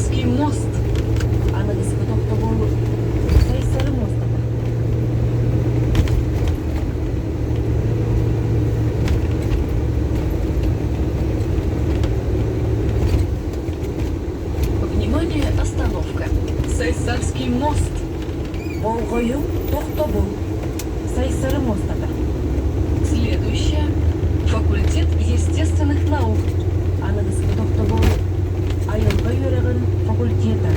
Сайсальский мост. Анагыз Котоктогол Сайсары мост. Внимание, остановка. Сайсальский мост. Болгою Тохтобол Сайсары мост. Следующая. Факультет естественных наук. Анагыз Котоктогол Айылга йөрәген факультеты.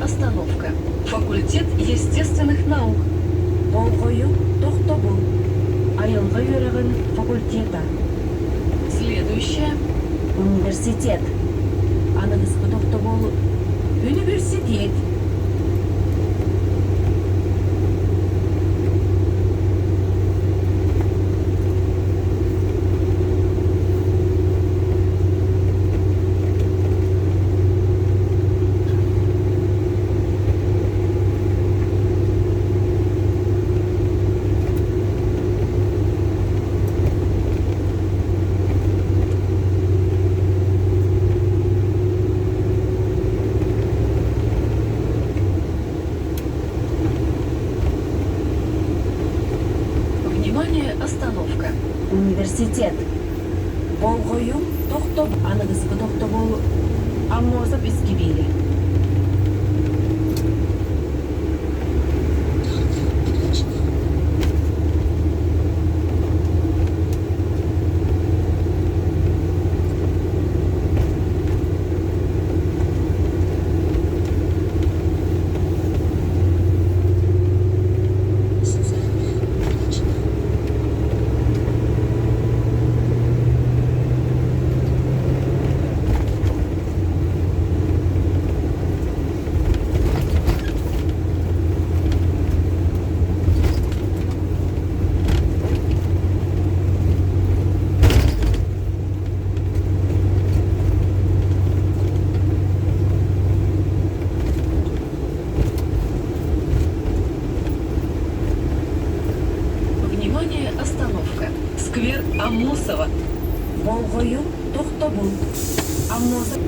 Остановка. Факультет естественных наук. Болгою Тохтобол Айылга йөрәген факультеты. Следующая. Университет. Анагыз Котоктогол университет. Внимание, остановка. Университет. Болгою Тохтобол Анагыз Котоктогол Аммозап Искибили. Внимание, остановка. Сквер Аммосова. Болгою Тохтобол Аммозап.